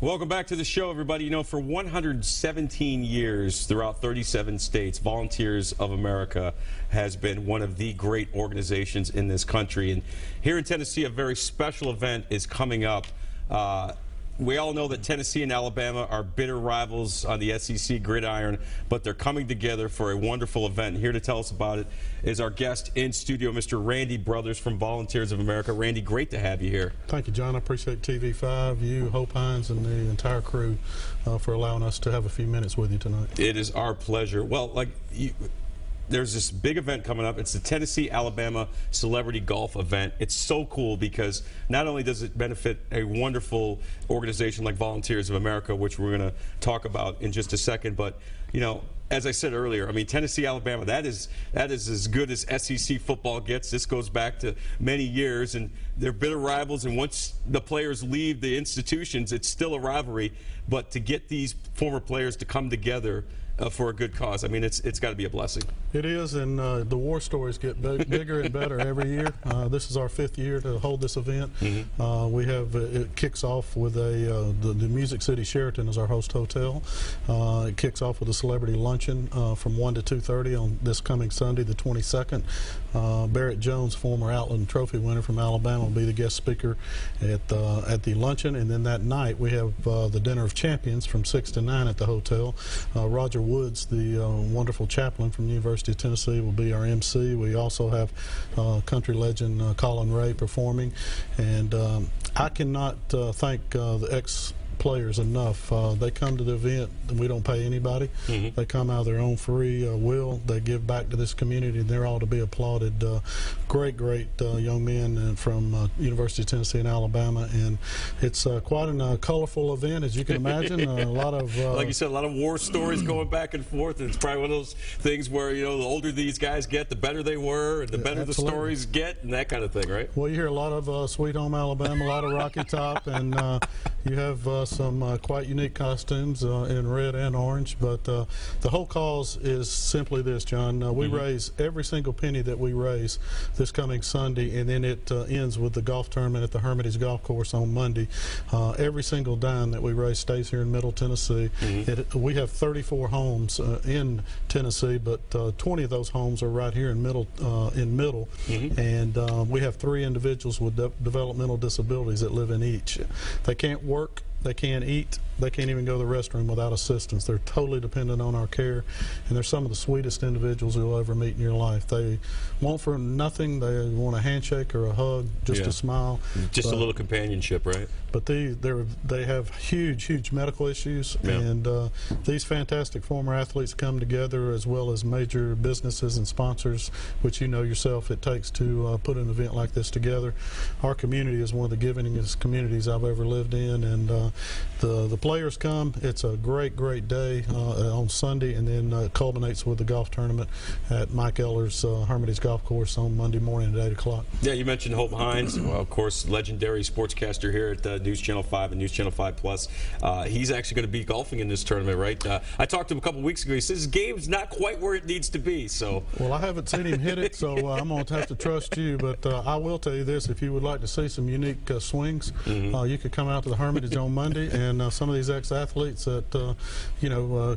Welcome back to the show, everybody. You know, for 117 years throughout 37 states, Volunteers of America has been one of the great organizations in this country. And here in Tennessee, a very special event is coming up. We all know that Tennessee and Alabama are bitter rivals on the SEC gridiron, but they're coming together for a wonderful event. Here to tell us about it is our guest in studio, Mr. Randy Brothers from Volunteers of America. Randy, great to have you here. Thank you, John. I appreciate TV5, you, Hope Hines, and the entire crew for allowing us to have a few minutes with you tonight. It is our pleasure. Well, there's this big event coming up. It's the Tennessee-Alabama Celebrity Golf Event. It's so cool because not only does it benefit a wonderful organization like Volunteers of America, which we're going to talk about in just a second, but, you know, as I said earlier, I mean, Tennessee-Alabama, that is as good as SEC football gets. This goes back to many years, and they're bitter rivals, and once the players leave the institutions, it's still a rivalry. But to get these former players to come together for a good cause, I mean, it's got to be a blessing. It is, and the war stories get bigger and better every year. This is our 5th year to hold this event. We have it kicks off with the Music City Sheraton as our host hotel. It kicks off with a celebrity luncheon from 1 to 2:30 on this coming Sunday, the 22nd. Barrett Jones, former Outland Trophy winner from Alabama, will be the guest speaker at the luncheon, and then that night we have the Dinner of Champions from 6 to 9 at the hotel. Roger Woods, the wonderful chaplain from the University of Tennessee, will be our MC. We also have country legend Colin Ray performing, and I cannot thank the ex-players enough. They come to the event and we don't pay anybody. They come out of their own free will. They give back to this community, and they're all to be applauded. Great young men from University of Tennessee and Alabama, and it's quite a colorful event, as you can imagine. A lot of like you said, a lot of war stories going back and forth. And it's probably one of those things where, you know, the older these guys get, the better they were, and the better the stories get, and that kind of thing, right? Well, you hear a lot of Sweet Home Alabama, a lot of Rocky Top, and you have some quite unique costumes in red and orange. But the whole cause is simply this, John. We raise every single penny that we raise this coming Sunday, and then it ends with the golf tournament at the Hermitage Golf Course on Monday. Every single dime that we raise stays here in Middle Tennessee. We have 34 homes in Tennessee, but 20 of those homes are right here in Middle. And we have 3 individuals with developmental disabilities that live in each. They can't work, they can't eat, they can't even go to the restroom without assistance. They're totally dependent on our care, and they're some of the sweetest individuals you'll ever meet in your life. They want for nothing. They want a handshake or a hug, just a smile. Just a little companionship, right? But they have huge medical issues, and these fantastic former athletes come together, as well as major businesses and sponsors, which you know yourself it takes to put an event like this together. Our community is one of the givingest communities I've ever lived in, and the players come. It's a great day on Sunday, and then culminates with the golf tournament at Mike Eller's Hermitage Golf Course on Monday morning at 8 o'clock. Yeah, you mentioned Hope Hines, well, of course, legendary sportscaster here at News Channel 5 and News Channel 5 Plus. He's actually going to be golfing in this tournament, right? I talked to him a couple weeks ago. He says his game's not quite where it needs to be. So, well, I haven't seen him hit it, so I'm going to have to trust you. But I will tell you this: if you would like to see some unique swings, you could come out to the Hermitage on Monday, and some of these ex-athletes that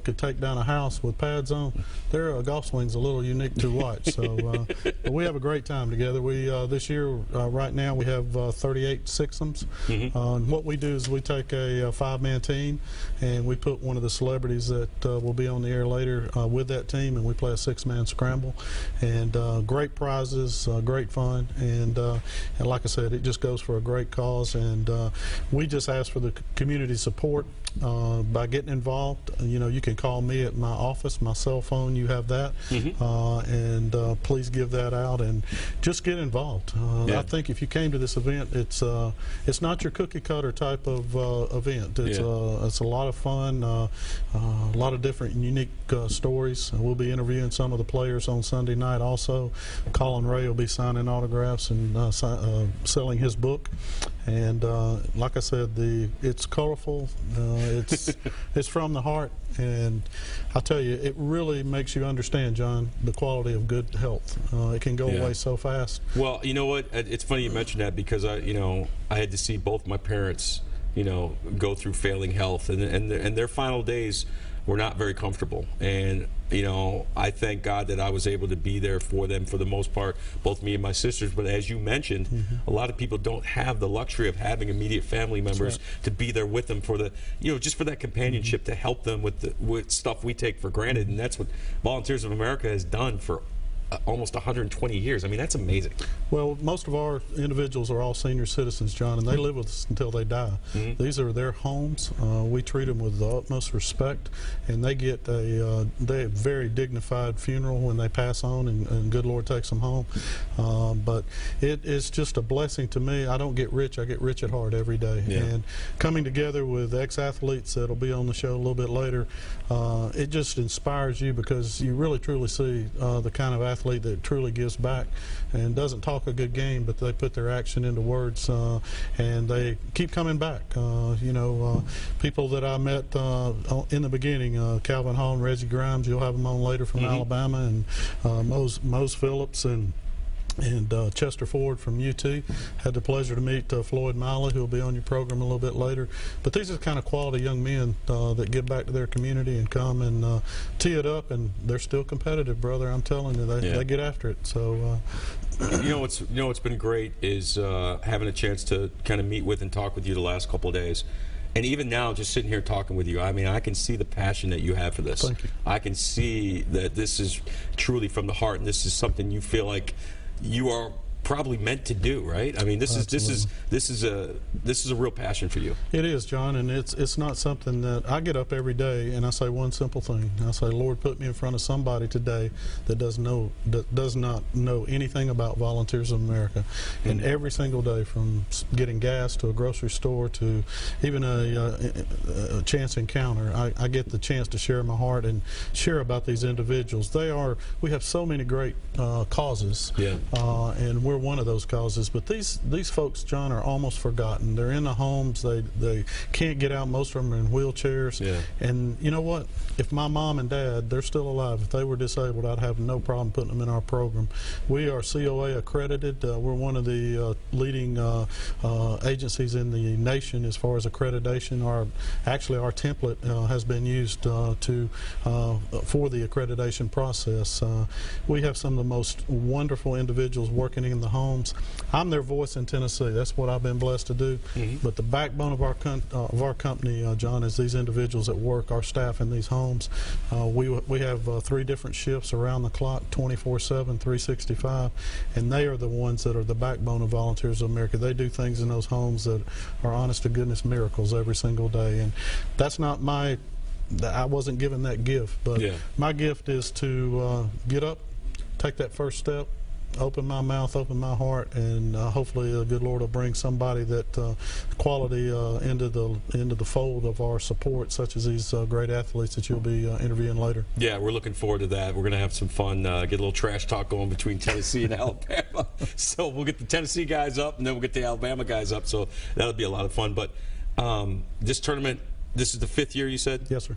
could take down a house with pads on, their golf swing's a little unique to watch. So but we have a great time together. We this year, right now, we have 38 sixums. And what we do is we take a 5-man team, and we put one of the celebrities that will be on the air later with that team, and we play a 6-man scramble. And great prizes, great fun, and like I said, it just goes for a great cause. And we just ask for the community support by getting involved. You can call me at my office, my cell phone. You have that, and please give that out and just get involved. I think if you came to this event, it's not your cookie cutter type of event. It's a lot of fun, a lot of different unique stories. We'll be interviewing some of the players on Sunday night. Also, Colin Ray will be signing autographs and selling his book. And like I said, it's colorful. It's from the heart, and I tell you, it really makes you understand, John, the quality of good health. It can go away so fast. Well, you know what? It's funny you mentioned that, because I had to see both my parents go through failing health, and their final days were not very comfortable. And I thank God that I was able to be there for them for the most part, both me and my sisters. But as you mentioned, a lot of people don't have the luxury of having immediate family members to be there with them for the, just for that companionship, to help them with stuff we take for granted. And that's what Volunteers of America has done for almost 120 years. I mean, that's amazing. Well, most of our individuals are all senior citizens, John, and they live with us until they die. These are their homes. We treat them with the utmost respect, and they get a very dignified funeral when they pass on, and good Lord takes them home. But it is just a blessing to me. I don't get rich. I get rich at heart every day. And coming together with ex-athletes that'll be on the show a little bit later, it just inspires you, because you really truly see the kind of athlete that truly gives back and doesn't talk a good game, but they put their action into words, and they keep coming back. People that I met in the beginning, Calvin Hall and Reggie Grimes, you'll have them on later from Alabama, and Mose Phillips and Chester Ford from UT. Had the pleasure to meet Floyd Miley, who will be on your program a little bit later. But these are the kind of quality young men that give back to their community and come and tee it up, and they're still competitive, brother. I'm telling you, they get after it. So, what's been great is having a chance to kind of meet with and talk with you the last couple of days. And even now, just sitting here talking with you, I mean, I can see the passion that you have for this. Thank you. I can see that this is truly from the heart, and this is something you feel like you are probably meant to do, right? I mean, this is a real passion for you. It is, John, and it's not something that I get up every day and I say one simple thing. I say, Lord, put me in front of somebody today that does not know anything about Volunteers of America. And every single day, from getting gas to a grocery store to even a chance encounter, I get the chance to share my heart and share about these individuals. We have so many great causes, and we're one of those causes, but these folks, John, are almost forgotten. They're in the homes. They can't get out. Most of them are in wheelchairs. And you know what? If my mom and dad, they're still alive, if they were disabled, I'd have no problem putting them in our program. We are COA accredited. We're one of the leading agencies in the nation as far as accreditation. Actually, our template has been used for the accreditation process. We have some of the most wonderful individuals working in the homes. I'm their voice in Tennessee. That's what I've been blessed to do. But the backbone of our company, John, is these individuals that work, our staff in these homes. We have 3 different shifts around the clock, 24/7, 365, and they are the ones that are the backbone of Volunteers of America. They do things in those homes that are honest to goodness miracles every single day. And that's not I wasn't given that gift, but my gift is to get up, take that first step, open my mouth, open my heart, and hopefully the good Lord will bring somebody that quality into the fold of our support, such as these great athletes that you'll be interviewing later. Yeah, we're looking forward to that. We're going to have some fun, get a little trash talk going between Tennessee and Alabama. So we'll get the Tennessee guys up, and then we'll get the Alabama guys up. So that'll be a lot of fun. But this tournament, this is the 5th year, you said? Yes, sir.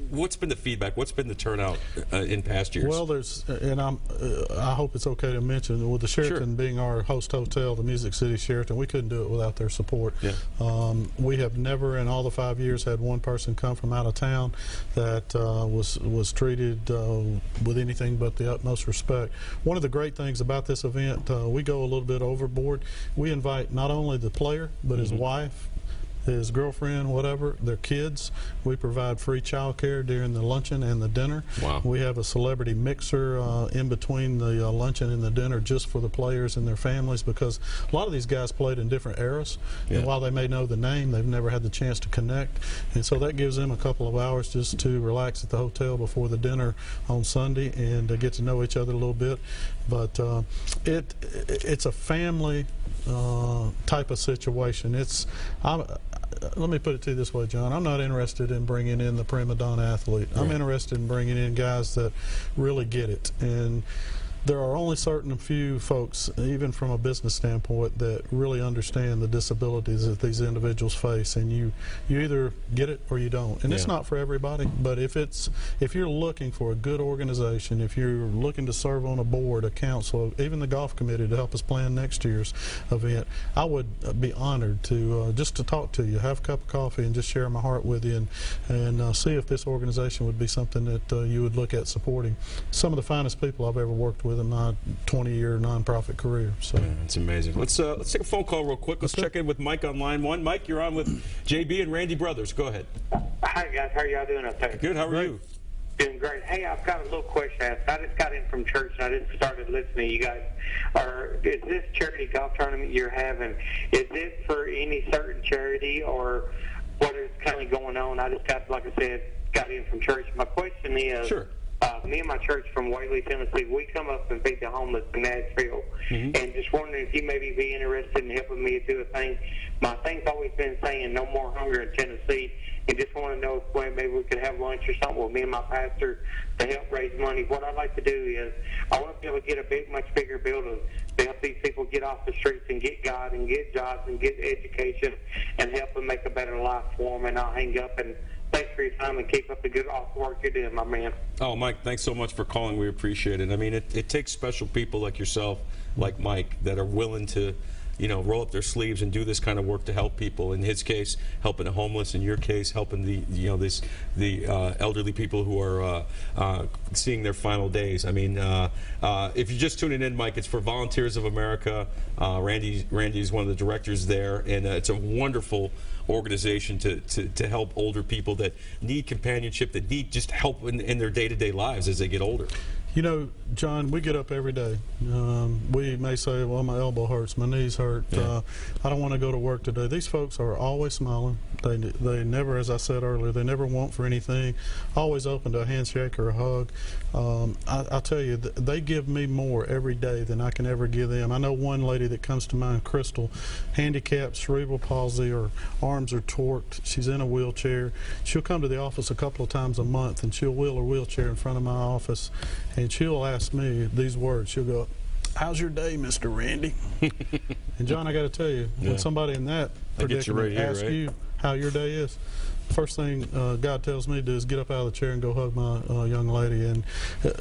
What's been the feedback? What's been the turnout in past years? Well, I hope it's okay to mention, with the Sheraton being our host hotel, the Music City Sheraton, we couldn't do it without their support. We have never in all the 5 years had one person come from out of town that was treated with anything but the utmost respect. One of the great things about this event, we go a little bit overboard. We invite not only the player, but his wife, his girlfriend, whatever, their kids. We provide free child care during the luncheon and the dinner. Wow. We have a celebrity mixer in between the luncheon and the dinner just for the players and their families, because a lot of these guys played in different eras. And while they may know the name, they've never had the chance to connect. And so that gives them a couple of hours just to relax at the hotel before the dinner on Sunday and get to know each other a little bit. But it's a family type of situation. Let me put it to you this way, John. I'm not interested in bringing in the prima donna athlete. I'm interested in bringing in guys that really get it. And there are only certain few folks, even from a business standpoint, that really understand the disabilities that these individuals face, and you either get it or you don't. And it's not for everybody, but if you're looking for a good organization, if you're looking to serve on a board, a council, even the golf committee to help us plan next year's event, I would be honored to just to talk to you, have a cup of coffee, and just share my heart with you, and see if this organization would be something that you would look at supporting. Some of the finest people I've ever worked with in my 20-year nonprofit career. So it's amazing. Let's take a phone call real quick. Let's check in with Mike on line 1. Mike, you're on with JB and Randy Brothers. Go ahead. Hi guys, how are y'all doing up there? Good. How are you? Doing great. Hey, I've got a little question to ask. I just got in from church and I just started listening to you guys. Is this charity golf tournament you're having, is it for any certain charity, or what is kind of going on? I just got, like I said, got in from church. My question is, sure. Me and my church from Whaley, Tennessee, we come up and feed the homeless in Nashville, and just wondering if you maybe be interested in helping me do a thing. My thing's always been saying no more hunger in Tennessee, and just want to know if maybe we could have lunch or something with me and my pastor to help raise money. What I'd like to do is I want to be able to get a much bigger building to help these people get off the streets and get God and get jobs and get education and help them make a better life for them. And I'll hang up and thanks for your time and keep up the good awesome work you're doing, my man. Oh, Mike, thanks so much for calling. We appreciate it. I mean, it takes special people like yourself, like Mike, that are willing to, roll up their sleeves and do this kind of work to help people. In his case, helping the homeless. In your case, helping the elderly people who are seeing their final days. I mean, if you're just tuning in, Mike, it's for Volunteers of America. Randy is one of the directors there, and it's a wonderful organization to help older people that need companionship, that need just help in their day-to-day lives as they get older. John, we get up every day. We may say, well, my elbow hurts, my knees hurt, I don't want to go to work today. These folks are always smiling. They never, as I said earlier, they never want for anything, always open to a handshake or a hug. I'll tell you, they give me more every day than I can ever give them. I know one lady that comes to mind, Crystal, handicapped, cerebral palsy, her arms are torqued, she's in a wheelchair. She'll come to the office a couple of times a month, and she'll wheel her wheelchair in front of my office, and she'll ask me these words. She'll go, "How's your day, Mr. Randy?" And John, I got to tell you, when somebody in that predicament asks you how your day is, first thing God tells me to do is get up out of the chair and go hug my young lady. And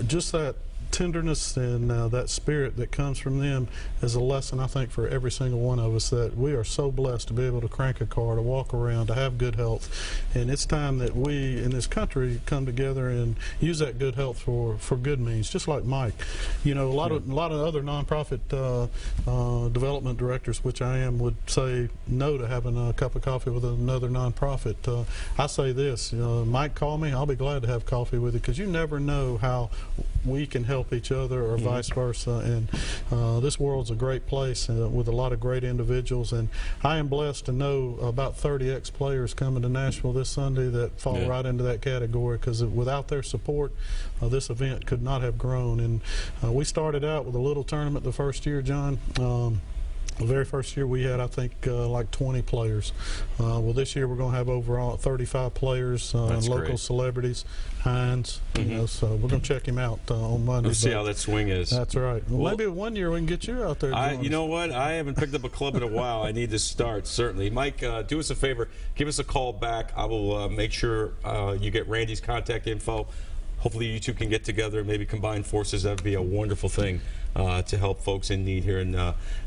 just that tenderness and that spirit that comes from them is a lesson, I think, for every single one of us, that we are so blessed to be able to crank a car, to walk around, to have good health. And it's time that we in this country come together and use that good health for good means, just like Mike. A lot of other nonprofit development directors, which I am, would say no to having a cup of coffee with another nonprofit. I say this, Mike, call me, I'll be glad to have coffee with you, because you never know how we can help each other, or vice versa. And this world's a great place with a lot of great individuals, and I am blessed to know about 30 ex-players coming to Nashville this Sunday that fall right into that category, because without their support, this event could not have grown. And we started out with a little tournament the first year, John. The very first year we had, I think, like 20 players. Well, this year we're going to have overall 35 players, and local celebrities. Hines, so we're going to check him out on Monday. Let's see how that swing is. That's right. Well, maybe one year we can get you out there. You know what? I haven't picked up a club in a while. I need to start, certainly. Mike, do us a favor. Give us a call back. I will make sure you get Randy's contact info. Hopefully you two can get together and maybe combine forces. That would be a wonderful thing to help folks in need here in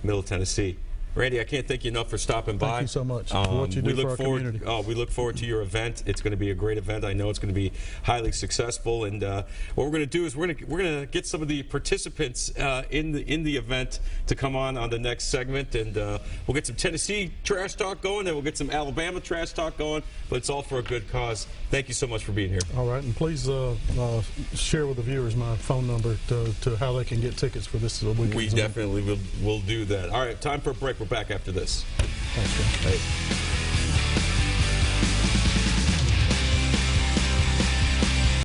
Middle Tennessee. Randy, I can't thank you enough for stopping by. Thank you so much for what you do for our community. We look forward to your event. It's going to be a great event. I know it's going to be highly successful. And what we're going to do is we're going to get some of the participants in the event to come on the next segment, and we'll get some Tennessee trash talk going, and we'll get some Alabama trash talk going. But it's all for a good cause. Thank you so much for being here. All right, and please share with the viewers my phone number to how they can get tickets for this weekend. We definitely will do that. All right, time for a break. We're back after this. Thanks, John. Hey.